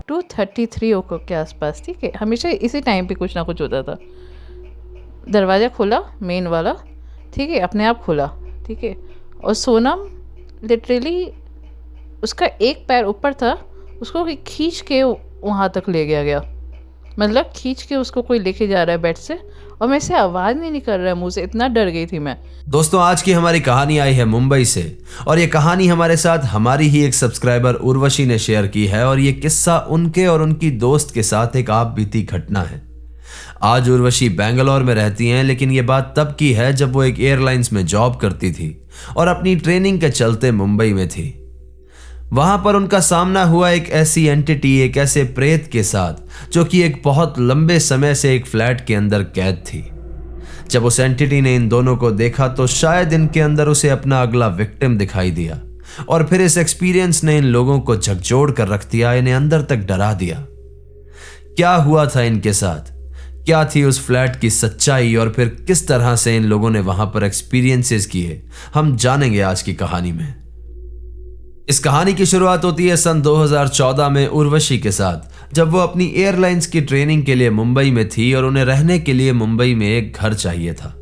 To 33 O clock के आसपास, ठीक है। हमेशा इसी टाइम पे कुछ ना कुछ होता था। दरवाज़ा खोला मेन वाला, ठीक है, अपने आप खुला, ठीक है। और सोनम लिटरली उसका एक पैर ऊपर था, उसको खींच के वहाँ तक ले गया गया, मतलब खींच के उसको कोई लेके जा रहा है बेड से, और मेरे से आवाज़ नहीं निकल रहा है मुँह से, इतना डर गई थी मैं। दोस्तों, आज की हमारी कहानी आई है मुंबई से और ये कहानी हमारे साथ हमारी ही एक सब्सक्राइबर उर्वशी ने शेयर की है और ये किस्सा उनके और उनकी दोस्त के साथ एक आप बीती घटना है। आज उर्वशी बेंगलोर में रहती हैं, लेकिन ये बात तब की है जब वो एक एयरलाइंस में जॉब करती थी और अपनी ट्रेनिंग के चलते मुंबई में थी। वहां पर उनका सामना हुआ एक ऐसी एंटिटी, एक ऐसे प्रेत के साथ जो कि एक बहुत लंबे समय से एक फ्लैट के अंदर कैद थी। जब उस एंटिटी ने इन दोनों को देखा तो शायद इनके अंदर उसे अपना अगला विक्टिम दिखाई दिया और फिर इस एक्सपीरियंस ने इन लोगों को झकझोर कर रख दिया, इन्हें अंदर तक डरा दिया। क्या हुआ था इनके साथ, क्या थी उस फ्लैट की सच्चाई और फिर किस तरह से इन लोगों ने वहां पर एक्सपीरियंसेस किए, हम जानेंगे आज की कहानी में। इस कहानी की शुरुआत होती है सन 2014 में उर्वशी के साथ, जब वो अपनी एयरलाइंस की ट्रेनिंग के लिए मुंबई में थी और उन्हें रहने के लिए मुंबई में एक घर चाहिए था।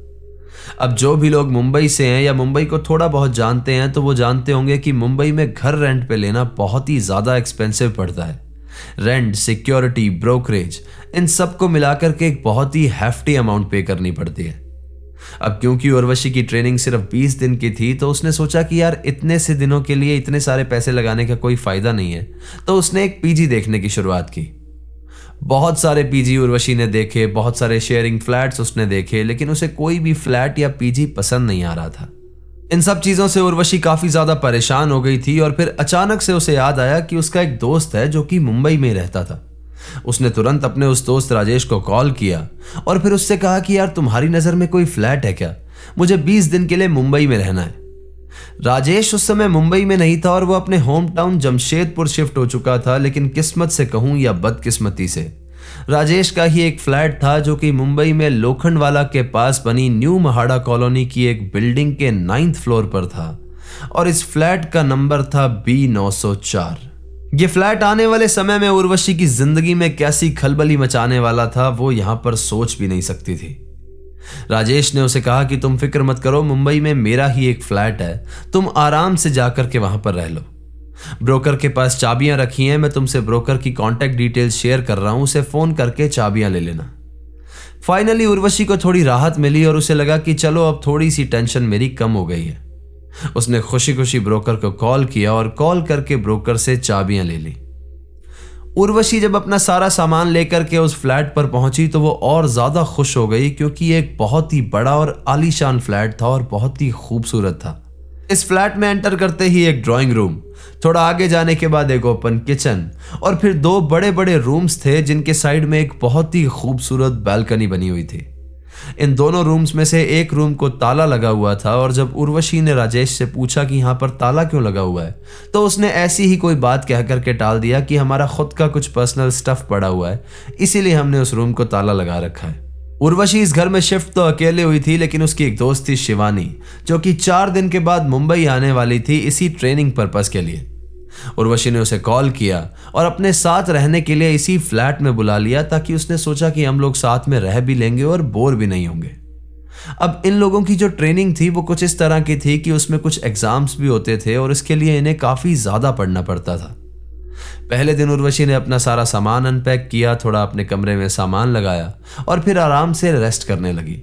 अब जो भी लोग मुंबई से हैं या मुंबई को थोड़ा बहुत जानते हैं तो वो जानते होंगे कि मुंबई में घर रेंट पे लेना बहुत ही ज़्यादा एक्सपेंसिव पड़ता है। रेंट, सिक्योरिटी, ब्रोकरेज, इन सबको मिलाकर के एक बहुत ही हैफ्टी अमाउंट पे करनी पड़ती है। अब क्योंकि उर्वशी की ट्रेनिंग सिर्फ 20 दिन की थी तो उसने सोचा कि यार इतने से दिनों के लिए इतने सारे पैसे लगाने का कोई फायदा नहीं है, तो उसने एक पीजी देखने की शुरुआत की। बहुत सारे पीजी उर्वशी ने देखे, बहुत सारे शेयरिंग फ्लैट्स उसने देखे, लेकिन उसे कोई भी फ्लैट या पीजी पसंद नहीं आ रहा था। इन सब चीजों से उर्वशी काफी ज्यादा परेशान हो गई थी और फिर अचानक से उसे याद आया कि उसका एक दोस्त है जो कि मुंबई में रहता था। उसने तुरंत अपने उस दोस्त राजेश को कॉल किया और फिर उससे कहा कि यार तुम्हारी नजर में कोई फ्लैट है क्या, मुझे 20 दिन के लिए मुंबई में रहना है। राजेश उस समय मुंबई में नहीं था और वो अपने होम टाउन जमशेदपुर शिफ्ट हो चुका था, लेकिन किस्मत से कहूं या बदकिस्मती से राजेश का ही एक फ्लैट था जो कि मुंबई में लोखंडवाला के पास बनी न्यू महाड़ा कॉलोनी की एक बिल्डिंग के 9th फ्लोर पर था और इस फ्लैट का नंबर था B904। ये फ्लैट आने वाले समय में उर्वशी की जिंदगी में कैसी खलबली मचाने वाला था वो यहां पर सोच भी नहीं सकती थी। राजेश ने उसे कहा कि तुम फिक्र मत करो, मुंबई में मेरा ही एक फ्लैट है, तुम आराम से जाकर के वहां पर रह लो। ब्रोकर के पास चाबियां रखी हैं, मैं तुमसे ब्रोकर की कांटेक्ट डिटेल्स शेयर कर रहा हूं, उसे फोन करके चाबियां ले लेना। फाइनली उर्वशी को थोड़ी राहत मिली और उसे लगा कि चलो अब थोड़ी सी टेंशन मेरी कम हो गई है। उसने खुशी खुशी ब्रोकर को कॉल किया और कॉल करके ब्रोकर से चाबियां ले ली। उर्वशी जब अपना सारा सामान लेकर के उस फ्लैट पर पहुंची तो वो और ज्यादा खुश हो गई, क्योंकि एक बहुत ही बड़ा और आलीशान फ्लैट था और बहुत ही खूबसूरत था। इस फ्लैट में एंटर करते ही एक ड्राइंग रूम, थोड़ा आगे जाने के बाद एक ओपन किचन और फिर 2 बड़े बड़े रूम्स थे जिनके साइड में एक बहुत ही खूबसूरत बालकनी बनी हुई थी। इन दोनों रूम्स में से एक रूम को ताला लगा हुआ था और जब उर्वशी ने राजेश से पूछा कि यहाँ पर ताला क्यों लगा हुआ है तो उसने ऐसी ही कोई बात कह करके टाल दिया कि हमारा खुद का कुछ पर्सनल स्टफ पड़ा हुआ है, इसीलिए हमने उस रूम को ताला लगा रखा है। उर्वशी इस घर में शिफ्ट तो अकेले हुई थी, लेकिन उसकी एक दोस्त थी शिवानी, जो कि 4 दिन के बाद मुंबई आने वाली थी इसी ट्रेनिंग पर्पस के लिए। उर्वशी ने उसे कॉल किया और अपने साथ रहने के लिए इसी फ्लैट में बुला लिया, ताकि उसने सोचा कि हम लोग साथ में रह भी लेंगे और बोर भी नहीं होंगे। अब इन लोगों की जो ट्रेनिंग थी वो कुछ इस तरह की थी कि उसमें कुछ एग्जाम्स भी होते थे और इसके लिए इन्हें काफी ज्यादा पढ़ना पड़ता था। पहले दिन उर्वशी ने अपना सारा सामान अनपैक किया, थोड़ा अपने कमरे में सामान लगाया और फिर आराम से रेस्ट करने लगी।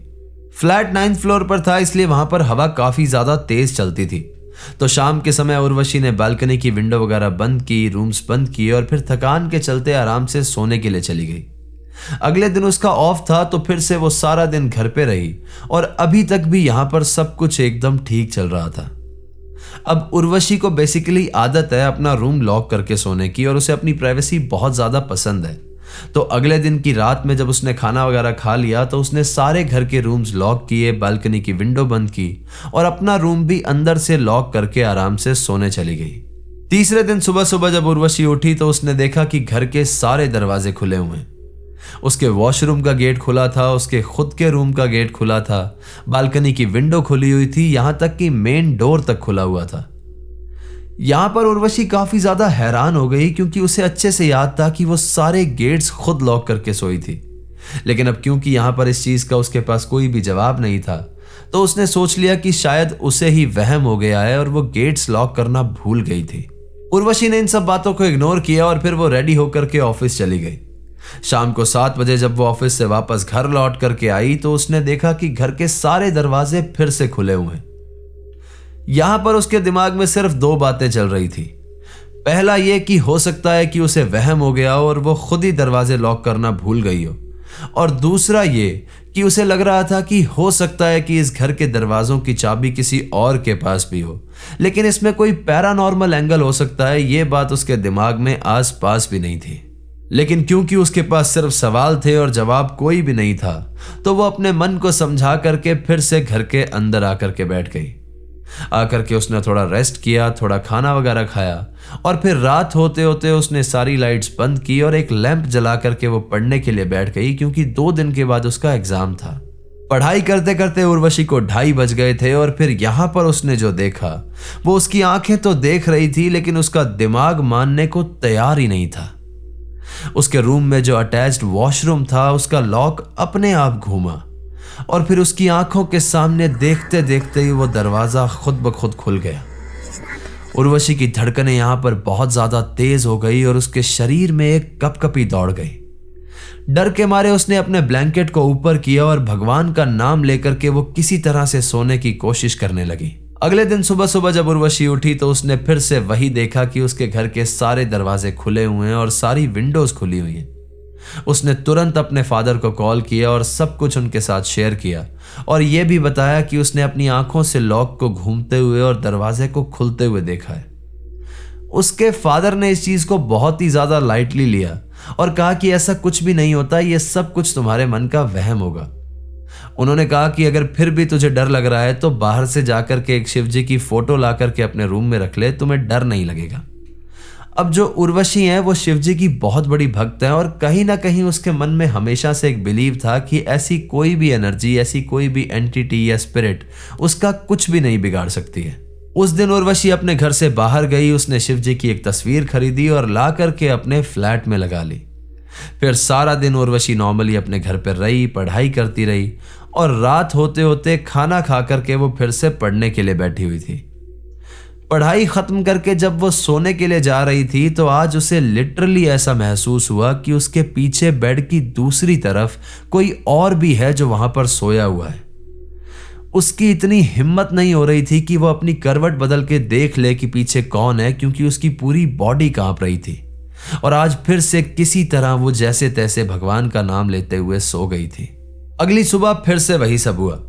फ्लैट 9th फ्लोर पर था, इसलिए वहां पर हवा काफी ज्यादा तेज चलती थी। तो शाम के समय उर्वशी ने बालकनी की विंडो वगैरह बंद की, रूम्स बंद किए और फिर थकान के चलते आराम से सोने के लिए चली गई। अगले दिन उसका ऑफ था तो फिर से वो सारा दिन घर पे रही और अभी तक भी यहां पर सब कुछ एकदम ठीक चल रहा था। अब उर्वशी को बेसिकली आदत है अपना रूम लॉक करके सोने की और उसे अपनी प्राइवेसी बहुत ज्यादा पसंद है। तो अगले दिन की रात में जब उसने खाना वगैरह खा लिया तो उसने सारे घर के रूम्स लॉक किए, बालकनी की विंडो बंद की और अपना रूम भी अंदर से लॉक करके आराम से सोने चली गई। तीसरे दिन सुबह सुबह जब उर्वशी उठी तो उसने देखा कि घर के सारे दरवाजे खुले हुए हैं। उसके वॉशरूम का गेट खुला था, उसके खुद के रूम का गेट खुला था, बालकनी की विंडो खुली हुई थी, यहां तक कि मेन डोर तक खुला हुआ था। यहां पर उर्वशी काफी ज्यादा हैरान हो गई क्योंकि उसे अच्छे से याद था कि वो सारे गेट्स खुद लॉक करके सोई थी। लेकिन अब क्योंकि यहां पर इस चीज का उसके पास कोई भी जवाब नहीं था, तो उसने सोच लिया कि शायद उसे ही वहम हो गया है और वो गेट्स लॉक करना भूल गई थी। उर्वशी ने इन सब बातों को इग्नोर किया और फिर वो रेडी होकर के ऑफिस चली गई। शाम को 7 बजे जब वो ऑफिस से वापस घर लौट करके आई तो उसने देखा कि घर के सारे दरवाजे फिर से खुले हुए हैं। यहां पर उसके दिमाग में सिर्फ 2 बातें चल रही थी। पहला यह कि हो सकता है कि उसे वहम हो गया हो और वो खुद ही दरवाजे लॉक करना भूल गई हो, और दूसरा ये कि उसे लग रहा था कि हो सकता है कि इस घर के दरवाजों की चाबी किसी और के पास भी हो, लेकिन इसमें कोई पैरानॉर्मल एंगल हो सकता है, ये बात उसके दिमाग में आस पास भी नहीं थी। लेकिन क्योंकि उसके पास सिर्फ सवाल थे और जवाब कोई भी नहीं था, तो वो अपने मन को समझा करके फिर से घर के अंदर आकर के बैठ गई। आकर के उसने थोड़ा रेस्ट किया, थोड़ा खाना वगैरह खाया, और फिर रात होते होते उसने सारी लाइट्स बंद की और एक लैंप जला करके वो पढ़ने के लिए बैठ गई, क्योंकि 2 दिन के बाद उसका एग्जाम था। पढ़ाई करते करते उर्वशी को 2:30 बज गए थे और फिर यहां पर उसने जो देखा वो उसकी आंखें तो देख रही थी, लेकिन उसका दिमाग मानने को तैयार ही नहीं था। उसके रूम में जो अटैच्ड वॉशरूम था उसका लॉक अपने आप घूमा और फिर उसकी आंखों के सामने देखते देखते ही वो दरवाजा खुद ब खुद खुल गया। उर्वशी की धड़कनें यहां पर बहुत ज्यादा तेज हो गई और उसके शरीर में एक कपकपी दौड़ गई। डर के मारे उसने अपने ब्लैंकेट को ऊपर किया और भगवान का नाम लेकर के वो किसी तरह से सोने की कोशिश करने लगी। अगले दिन सुबह सुबह जब उर्वशी उठी तो उसने फिर से वही देखा कि उसके घर के सारे दरवाजे खुले हुए हैं और सारी विंडोज खुली हुई हैं। उसने तुरंत अपने फादर को कॉल किया और सब कुछ उनके साथ शेयर किया और यह भी बताया कि उसने अपनी आंखों से लॉक को घूमते हुए और दरवाजे को खुलते हुए देखा है। उसके फादर ने इस चीज को बहुत ही ज्यादा लाइटली लिया और कहा कि ऐसा कुछ भी नहीं होता, यह सब कुछ तुम्हारे मन का वहम होगा। उन्होंने कहा कि अगर फिर भी तुझे डर लग रहा है तो बाहर से जाकर के एक शिव जी की फोटो ला करके अपने रूम में रख ले, तुम्हें डर नहीं लगेगा। अब जो उर्वशी है वो शिव जी की बहुत बड़ी भक्त है और कहीं ना कहीं उसके मन में हमेशा से एक बिलीव था कि ऐसी कोई भी एनर्जी, ऐसी कोई भी एंटिटी या स्पिरिट उसका कुछ भी नहीं बिगाड़ सकती है। उस दिन उर्वशी अपने घर से बाहर गई, उसने शिव जी की एक तस्वीर खरीदी और ला करके अपने फ्लैट में लगा ली। फिर सारा दिन उर्वशी नॉर्मली अपने घर पर रही, पढ़ाई करती रही और रात होते होते खाना खा करके वो फिर से पढ़ने के लिए बैठी हुई थी। पढ़ाई खत्म करके जब वो सोने के लिए जा रही थी तो आज उसे लिटरली ऐसा महसूस हुआ कि उसके पीछे बेड की दूसरी तरफ कोई और भी है जो वहां पर सोया हुआ है। उसकी इतनी हिम्मत नहीं हो रही थी कि वो अपनी करवट बदल के देख ले कि पीछे कौन है, क्योंकि उसकी पूरी बॉडी कांप रही थी और आज फिर से किसी तरह वो जैसे तैसे भगवान का नाम लेते हुए सो गई थी। अगली सुबह फिर से वही सब हुआ।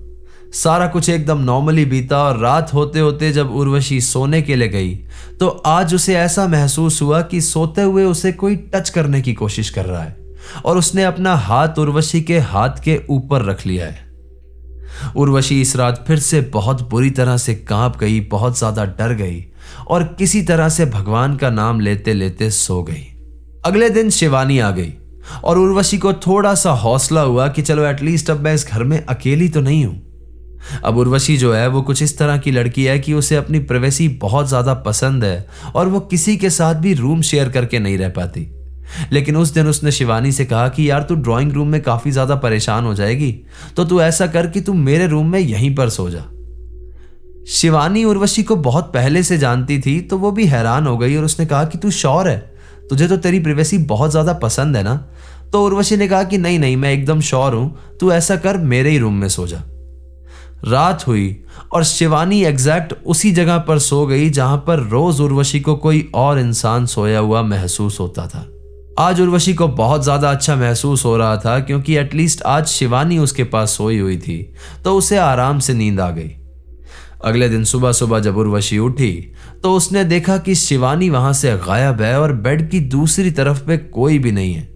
सारा कुछ एकदम नॉर्मली बीता और रात होते होते जब उर्वशी सोने के लिए गई तो आज उसे ऐसा महसूस हुआ कि सोते हुए उसे कोई टच करने की कोशिश कर रहा है और उसने अपना हाथ उर्वशी के हाथ के ऊपर रख लिया है। उर्वशी इस रात फिर से बहुत बुरी तरह से कांप गई, बहुत ज्यादा डर गई और किसी तरह से भगवान का नाम लेते लेते सो गई। अगले दिन शिवानी आ गई और उर्वशी को थोड़ा सा हौसला हुआ कि चलो एटलीस्ट अब मैं इस घर में अकेली तो नहीं हूं। अब उर्वशी जो है वो कुछ इस तरह की लड़की है कि उसे अपनी प्राइवेसी बहुत ज्यादा पसंद है और वो किसी के साथ भी रूम शेयर करके नहीं रह पाती। लेकिन उस दिन उसने शिवानी से कहा कि यार तू ड्राइंग रूम में काफी ज्यादा परेशान हो जाएगी, तो तू ऐसा कर कि तू मेरे रूम में यहीं पर सो जा। शिवानी उर्वशी को बहुत पहले से जानती थी तो वो भी हैरान हो गई और उसने कहा कि तू श्योर है, तुझे तो तेरी प्राइवेसी बहुत ज्यादा पसंद है ना? तो उर्वशी ने कहा कि नहीं नहीं, मैं एकदम श्योर हूं, तू ऐसा कर मेरे ही रूम में सो जा। रात हुई और शिवानी एग्जैक्ट उसी जगह पर सो गई जहां पर रोज उर्वशी को कोई और इंसान सोया हुआ महसूस होता था। आज उर्वशी को बहुत ज्यादा अच्छा महसूस हो रहा था क्योंकि एटलीस्ट आज शिवानी उसके पास सोई हुई थी तो उसे आराम से नींद आ गई। अगले दिन सुबह सुबह जब उर्वशी उठी तो उसने देखा कि शिवानी वहां से गायब है और बेड की दूसरी तरफ पे कोई भी नहीं है।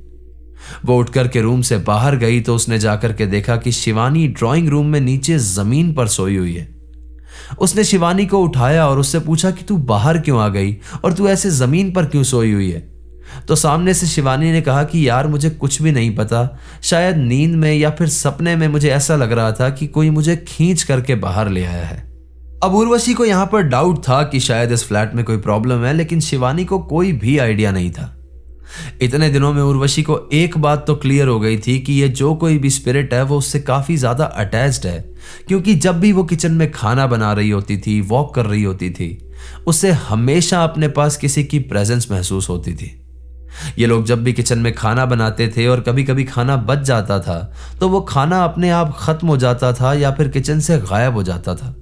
वो उठकर के रूम से बाहर गई तो उसने जाकर के देखा कि शिवानी ड्राइंग रूम में नीचे जमीन पर सोई हुई है। उसने शिवानी को उठाया और उससे पूछा कि तू बाहर क्यों आ गई और तू ऐसे जमीन पर क्यों सोई हुई है? तो सामने से शिवानी ने कहा कि यार मुझे कुछ भी नहीं पता, शायद नींद में या फिर सपने में मुझे ऐसा लग रहा था कि कोई मुझे खींच करके बाहर ले आया है। अब उर्वशी को यहाँ पर डाउट था कि शायद इस फ्लैट में कोई प्रॉब्लम है, लेकिन शिवानी को कोई भी आइडिया नहीं था। इतने दिनों में उर्वशी को एक बात तो क्लियर हो गई थी कि ये जो कोई भी स्पिरिट है वो उससे काफी ज्यादा अटैच्ड है, क्योंकि जब भी वो किचन में खाना बना रही होती थी, वॉक कर रही होती थी, उसे हमेशा अपने पास किसी की प्रेजेंस महसूस होती थी। ये लोग जब भी किचन में खाना बनाते थे और कभी कभी खाना बच जाता था तो वो खाना अपने आप खत्म हो जाता था या फिर किचन से गायब हो जाता था।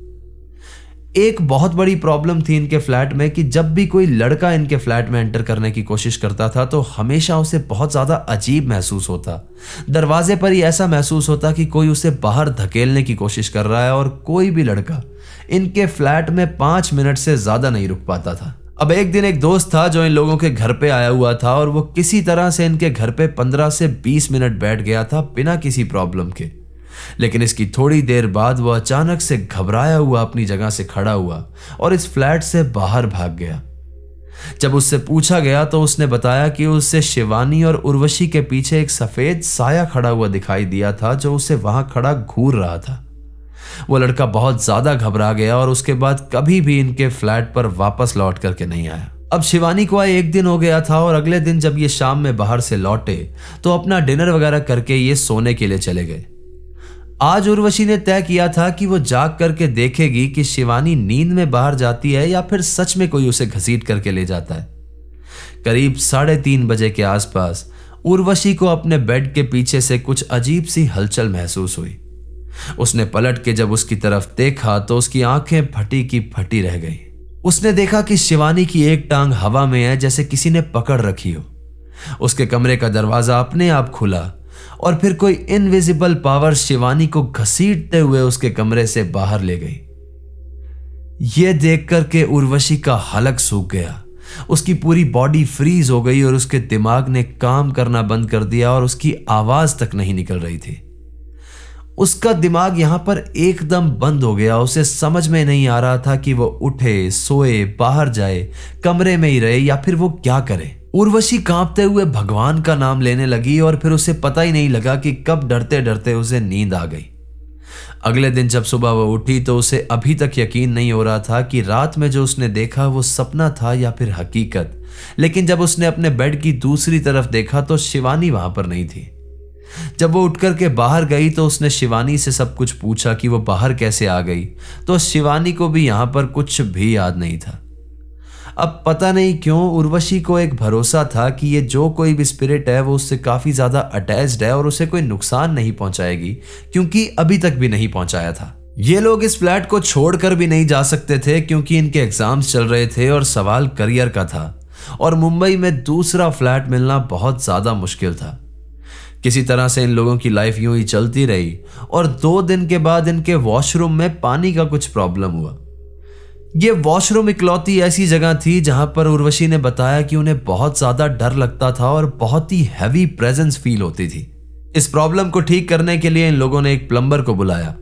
एक बहुत बड़ी प्रॉब्लम थी इनके फ्लैट में कि जब भी कोई लड़का इनके फ्लैट में एंटर करने की कोशिश करता था तो हमेशा उसे बहुत ज्यादा अजीब महसूस होता। दरवाजे पर ही ऐसा महसूस होता कि कोई उसे बाहर धकेलने की कोशिश कर रहा है, और कोई भी लड़का इनके फ्लैट में 5 मिनट से ज्यादा नहीं रुक पाता था। अब एक दिन एक दोस्त था जो इन लोगों के घर पे आया हुआ था, और वो किसी तरह से इनके घर पे 15 से 20 मिनट बैठ गया था बिना किसी प्रॉब्लम के। लेकिन इसकी थोड़ी देर बाद वो अचानक से घबराया हुआ अपनी जगह से खड़ा हुआ और इस फ्लैट से बाहर भाग गया। जब उससे पूछा गया तो उसने बताया कि उसे शिवानी और उर्वशी के पीछे एक सफेद साया खड़ा हुआ दिखाई दिया था जो उसे वहां खड़ा घूर रहा था। वो लड़का बहुत ज्यादा घबरा गया और उसके बाद कभी भी इनके फ्लैट पर वापस लौट करके नहीं आया। अब शिवानी को आए 1 दिन हो गया था, और अगले दिन जब ये शाम में बाहर से लौटे तो अपना डिनर वगैरह करके ये सोने के लिए चले गए। आज उर्वशी ने तय किया था कि वो जाग करके देखेगी कि शिवानी नींद में बाहर जाती है या फिर सच में कोई उसे घसीट करके ले जाता है। करीब 3:30 बजे के आसपास उर्वशी को अपने बेड के पीछे से कुछ अजीब सी हलचल महसूस हुई। उसने पलट के जब उसकी तरफ देखा तो उसकी आंखें फटी की फटी रह गई। उसने देखा कि शिवानी की एक टांग हवा में है, जैसे किसी ने पकड़ रखी हो। उसके कमरे का दरवाजा अपने आप खुला और फिर कोई इनविजिबल पावर शिवानी को घसीटते हुए उसके कमरे से बाहर ले गई। यह देखकर के उर्वशी का हलक सूख गया। उसकी पूरी बॉडी फ्रीज हो गई और उसके दिमाग ने काम करना बंद कर दिया और उसकी आवाज तक नहीं निकल रही थी। उसका दिमाग यहां पर एकदम बंद हो गया। उसे समझ में नहीं आ रहा था कि वो उठे, सोए, बाहर जाए, कमरे में ही रहे या फिर वो क्या करे। उर्वशी कांपते हुए भगवान का नाम लेने लगी और फिर उसे पता ही नहीं लगा कि कब डरते डरते उसे नींद आ गई। अगले दिन जब सुबह वो उठी तो उसे अभी तक यकीन नहीं हो रहा था कि रात में जो उसने देखा वो सपना था या फिर हकीकत। लेकिन जब उसने अपने बेड की दूसरी तरफ देखा तो शिवानी वहां पर नहीं थी। जब वो उठ करके बाहर गई तो उसने शिवानी से सब कुछ पूछा कि वो बाहर कैसे आ गई, तो शिवानी को भी यहां पर कुछ भी याद नहीं था। अब पता नहीं क्यों उर्वशी को एक भरोसा था कि ये जो कोई भी स्पिरिट है वो उससे काफी ज्यादा अटैच्ड है और उसे कोई नुकसान नहीं पहुंचाएगी, क्योंकि अभी तक भी नहीं पहुंचाया था। ये लोग इस फ्लैट को छोड़कर भी नहीं जा सकते थे क्योंकि इनके एग्जाम्स चल रहे थे और सवाल करियर का था, और मुंबई में दूसरा फ्लैट मिलना बहुत ज्यादा मुश्किल था। किसी तरह से इन लोगों की लाइफ यूं ही चलती रही और 2 दिन के बाद इनके वॉशरूम में पानी का कुछ प्रॉब्लम हुआ। ये वॉशरूम इकलौती ऐसी जगह थी जहां पर उर्वशी ने बताया कि उन्हें बहुत ज्यादा डर लगता था और बहुत ही हैवी प्रेजेंस फील होती थी। इस प्रॉब्लम को ठीक करने के लिए इन लोगों ने एक प्लम्बर को बुलाया,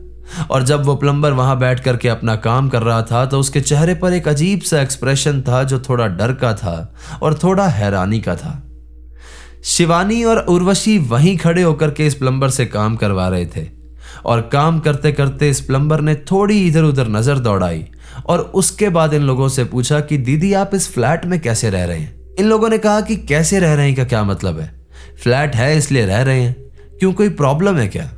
और जब वो प्लम्बर वहां बैठ करके अपना काम कर रहा था तो उसके चेहरे पर एक अजीब सा एक्सप्रेशन था जो थोड़ा डर का था और थोड़ा हैरानी का था। शिवानी और उर्वशी वहीं खड़े होकर के इस प्लम्बर से काम करवा रहे थे, और काम करते करते इस प्लम्बर ने थोड़ी इधर उधर नजर दौड़ाई और उसके बाद इन लोगों से पूछा कि दीदी आप इस फ्लैट में कैसे रह रहे हैं। इन लोगों ने कहा कि कैसे रह रहे हैं का क्या मतलब है, फ्लैट है इसलिए रह रहे हैं, क्यों कोई प्रॉब्लम है क्या।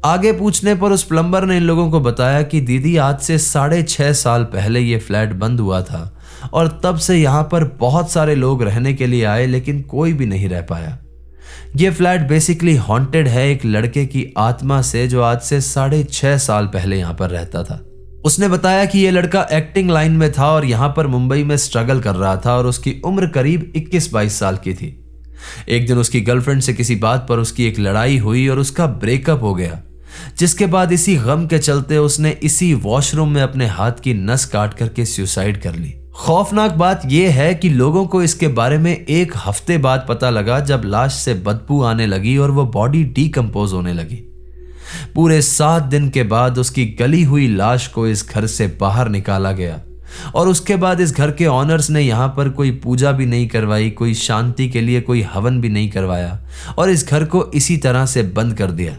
आगे पूछने पर उस प्लम्बर ने इन लोगों को बताया कि दीदी आज से 6.5 साल पहले ये फ्लैट बंद हुआ था और तब से यहाँ पर बहुत सारे लोग रहने के लिए आए लेकिन कोई भी नहीं रह पाया। ये फ्लैट बेसिकली हॉन्टेड है एक लड़के की आत्मा से जो आज से 6.5 साल पहले यहाँ पर रहता था। उसने बताया कि ये लड़का एक्टिंग लाइन में था और यहाँ पर मुंबई में स्ट्रगल कर रहा था और उसकी उम्र करीब 21-22 साल की थी। एक दिन उसकी गर्लफ्रेंड से किसी बात पर उसकी एक लड़ाई हुई और उसका ब्रेकअप हो गया, जिसके बाद इसी गम के चलते उसने इसी वॉशरूम में अपने हाथ की नस काट करके सुसाइड कर ली। खौफनाक बात यह है कि लोगों को इसके बारे में 1 हफ्ते बाद पता लगा जब लाश से बदबू आने लगी और वो बॉडी डीकंपोज होने लगी। पूरे 7 दिन के बाद उसकी गली हुई लाश को इस घर से बाहर निकाला गया और उसके बाद इस घर के ऑनर्स ने यहाँ पर कोई पूजा भी नहीं करवाई, कोई शांति के लिए कोई हवन भी नहीं करवाया और इस घर को इसी तरह से बंद कर दिया।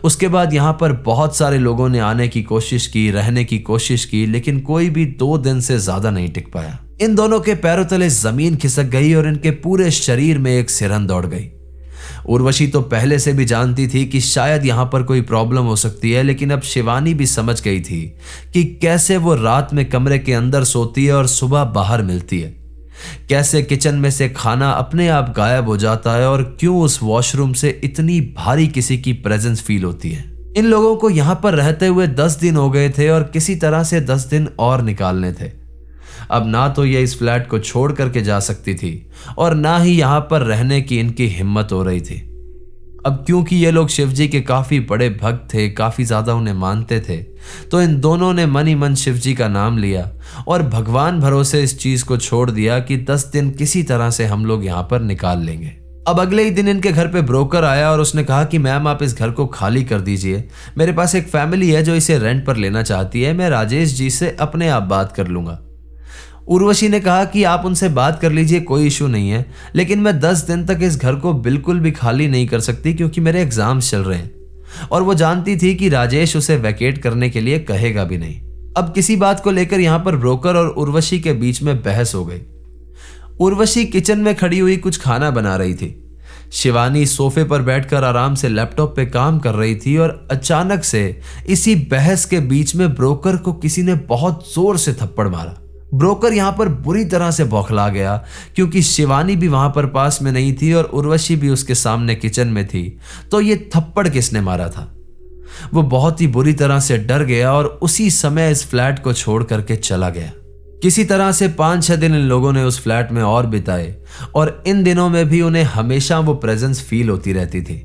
उसके बाद यहां पर बहुत सारे लोगों ने आने की कोशिश की, रहने की कोशिश की, लेकिन कोई भी 2 दिन से ज्यादा नहीं टिक पाया। इन दोनों के पैरों तले जमीन खिसक गई और इनके पूरे शरीर में एक सिरहन दौड़ गई। उर्वशी तो पहले से भी जानती थी कि शायद यहां पर कोई प्रॉब्लम हो सकती है, लेकिन अब शिवानी भी समझ गई थी कि कैसे वो रात में कमरे के अंदर सोती है और सुबह बाहर मिलती है, कैसे किचन में से खाना अपने आप गायब हो जाता है और क्यों उस वॉशरूम से इतनी भारी किसी की प्रेजेंस फील होती है। इन लोगों को यहां पर रहते हुए 10 दिन हो गए थे और किसी तरह से 10 दिन और निकालने थे। अब ना तो ये इस फ्लैट को छोड़ करके जा सकती थी और ना ही यहां पर रहने की इनकी हिम्मत हो रही थी। अब क्योंकि ये लोग शिवजी के काफी बड़े भक्त थे, काफी ज्यादा उन्हें मानते थे, तो इन दोनों ने मन ही मन शिवजी का नाम लिया और भगवान भरोसे इस चीज को छोड़ दिया कि 10 दिन किसी तरह से हम लोग यहां पर निकाल लेंगे। अब अगले ही दिन इनके घर पे ब्रोकर आया और उसने कहा कि मैम आप इस घर को खाली कर दीजिए, मेरे पास एक फैमिली है जो इसे रेंट पर लेना चाहती है, मैं राजेश जी से अपने आप बात कर लूंगा। उर्वशी ने कहा कि आप उनसे बात कर लीजिए, कोई इशू नहीं है, लेकिन मैं 10 दिन तक इस घर को बिल्कुल भी खाली नहीं कर सकती क्योंकि मेरे एग्जाम्स चल रहे हैं। और वो जानती थी कि राजेश उसे वैकेट करने के लिए कहेगा भी नहीं। अब किसी बात को लेकर यहां पर ब्रोकर और उर्वशी के बीच में बहस हो गई। उर्वशी किचन में खड़ी हुई कुछ खाना बना रही थी, शिवानी सोफे पर बैठकर आराम से लैपटॉप पे काम कर रही थी और अचानक से इसी बहस के बीच में ब्रोकर को किसी ने बहुत जोर से थप्पड़ मारा। ब्रोकर यहां पर बुरी तरह से बौखला गया क्योंकि शिवानी भी वहां पर पास में नहीं थी और उर्वशी भी उसके सामने किचन में थी, तो ये थप्पड़ किसने मारा था। वो बहुत ही बुरी तरह से डर गया और उसी समय इस फ्लैट को छोड़ करके चला गया। किसी तरह से 5-6 दिन इन लोगों ने उस फ्लैट में और बिताए और इन दिनों में भी उन्हें हमेशा वो प्रेजेंस फील होती रहती थी।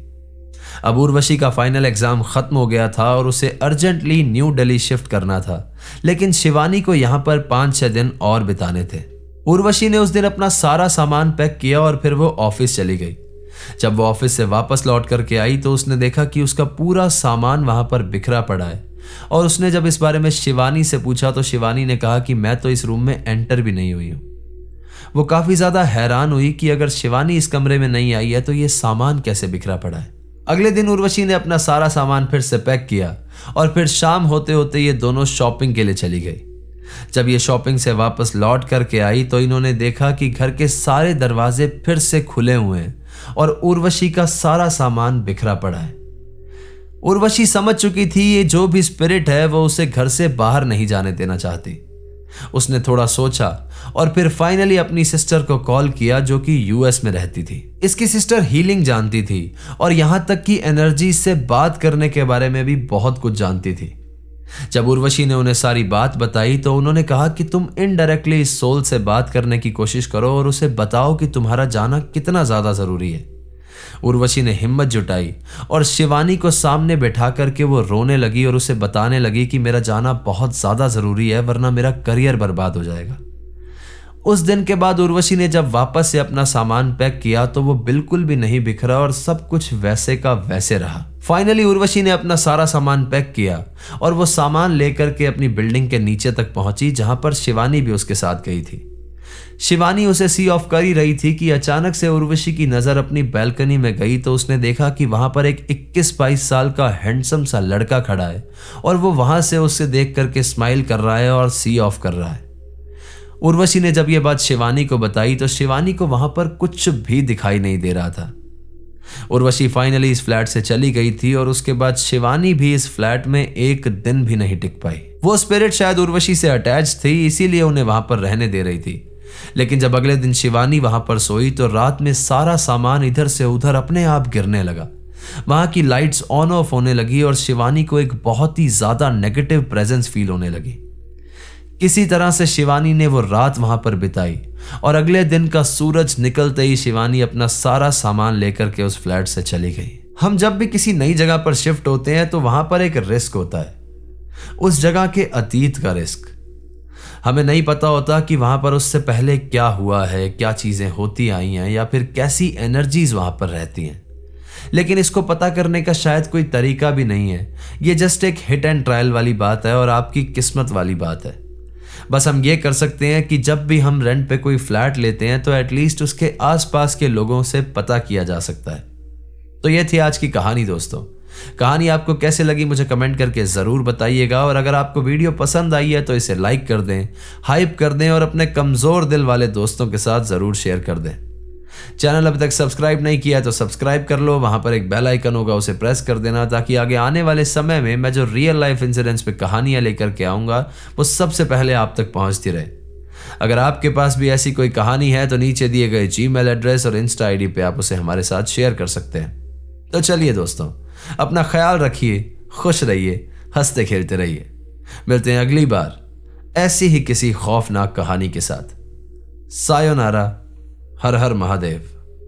अब उर्वशी का फाइनल एग्जाम खत्म हो गया था और उसे अर्जेंटली न्यू दिल्ली शिफ्ट करना था, लेकिन शिवानी को यहां पर 5-6 दिन और बिताने थे। उर्वशी ने उस दिन अपना सारा सामान पैक किया और फिर वो ऑफिस चली गई। जब वो ऑफिस से वापस लौट करके आई तो उसने देखा कि उसका पूरा सामान वहां पर बिखरा पड़ा है और उसने जब इस बारे में शिवानी से पूछा तो शिवानी ने कहा कि मैं तो इस रूम में एंटर भी नहीं हुई हूं। वो काफी ज्यादा हैरान हुई कि अगर शिवानी इस कमरे में नहीं आई है तो ये सामान कैसे बिखरा पड़ा है। अगले दिन उर्वशी ने अपना सारा सामान फिर से पैक किया और फिर शाम होते होते ये दोनों शॉपिंग के लिए चली गई। जब ये शॉपिंग से वापस लौट करके आई तो इन्होंने देखा कि घर के सारे दरवाजे फिर से खुले हुए हैं और उर्वशी का सारा सामान बिखरा पड़ा है। उर्वशी समझ चुकी थी ये जो भी स्पिरिट है वो उसे घर से बाहर नहीं जाने देना चाहती। उसने थोड़ा सोचा और फिर फाइनली अपनी सिस्टर को कॉल किया जो कि यूएस में रहती थी। इसकी सिस्टर हीलिंग जानती थी और यहां तक कि एनर्जी से बात करने के बारे में भी बहुत कुछ जानती थी। जब उर्वशी ने उन्हें सारी बात बताई तो उन्होंने कहा कि तुम इनडायरेक्टली इस सोल से बात करने की कोशिश करो और उसे बताओ कि तुम्हारा जाना कितना ज्यादा जरूरी है। उर्वशी ने हिम्मत जुटाई और शिवानी को सामने बैठा करके वो रोने लगी और उसे बताने लगी कि मेरा जाना बहुत ज्यादा जरूरी है वरना मेरा करियर बर्बाद हो जाएगा। उस दिन के बाद उर्वशी ने जब वापस से अपना सामान पैक किया तो वो बिल्कुल भी नहीं बिखरा और सब कुछ वैसे का वैसे रहा। फाइनली उर्वशी ने अपना सारा सामान पैक किया और वो सामान लेकर के अपनी बिल्डिंग के नीचे तक पहुंची जहां पर शिवानी भी उसके साथ गई थी। शिवानी उसे सी ऑफ कर ही रही थी कि अचानक से उर्वशी की नजर अपनी बैल्कनी में गई तो उसने देखा कि वहां पर एक 21-22 साल का हैंडसम सा लड़का खड़ा है और वो वहां से उसे देख करके स्माइल कर रहा है और सी ऑफ कर रहा है। उर्वशी ने जब यह बात शिवानी को बताई तो शिवानी को वहां पर कुछ भी दिखाई नहीं दे रहा था। उर्वशी फाइनली इस फ्लैट से चली गई थी और उसके बाद शिवानी भी इस फ्लैट में एक दिन भी नहीं टिक पाई। वो स्पिरिट शायद उर्वशी से अटैच थी इसीलिए उन्हें वहां पर रहने दे रही थी। लेकिन जब अगले दिन शिवानी वहां पर सोई तो रात में सारा सामान इधर से उधर अपने आप गिरने लगा। वहां की लाइट्स ऑन ऑफ होने लगी और शिवानी को एक बहुत ही ज्यादा नेगेटिव प्रेजेंस फील होने लगी। किसी तरह से शिवानी ने वो रात वहां पर बिताई और अगले दिन का सूरज निकलते ही शिवानी अपना सारा सामान लेकर के उस फ्लैट से चली गई। हम जब भी किसी नई जगह पर शिफ्ट होते हैं तो वहां पर एक रिस्क होता है, उस जगह के अतीत का रिस्क। हमें नहीं पता होता कि वहां पर उससे पहले क्या हुआ है, क्या चीजें होती आई हैं या फिर कैसी एनर्जीज वहां पर रहती हैं, लेकिन इसको पता करने का शायद कोई तरीका भी नहीं है। ये जस्ट एक हिट एंड ट्रायल वाली बात है और आपकी किस्मत वाली बात है। बस हम ये कर सकते हैं कि जब भी हम रेंट पे कोई फ्लैट लेते हैं तो एटलीस्ट उसके आसपास के लोगों से पता किया जा सकता है। तो ये थी आज की कहानी दोस्तों। कहानी आपको कैसे लगी मुझे कमेंट करके ज़रूर बताइएगा, और अगर आपको वीडियो पसंद आई है तो इसे लाइक कर दें, हाइप कर दें और अपने कमज़ोर दिल वाले दोस्तों के साथ ज़रूर शेयर कर दें। चैनल अभी तक सब्सक्राइब नहीं किया है तो सब्सक्राइब कर लो, वहां पर एक बेल आइकन होगा उसे प्रेस कर देना, ताकि आगे आने वाले समय में मैं जो रियल लाइफ इंसिडेंट्स पे कहानियां लेकर के आऊँगा वो सबसे पहले आप तक पहुँचती रहे। अगर आपके पास भी ऐसी कोई कहानी है तो नीचे दिए गए जीमेल एड्रेस और इंस्टा आईडी पे आप उसे हमारे साथ शेयर कर सकते हैं। तो चलिए दोस्तों, अपना ख्याल रखिए, खुश रहिए, हंसते खेलते रहिए। मिलते हैं अगली बार ऐसी ही किसी खौफनाक कहानी के साथ। सायोनारा। हर हर महादेव।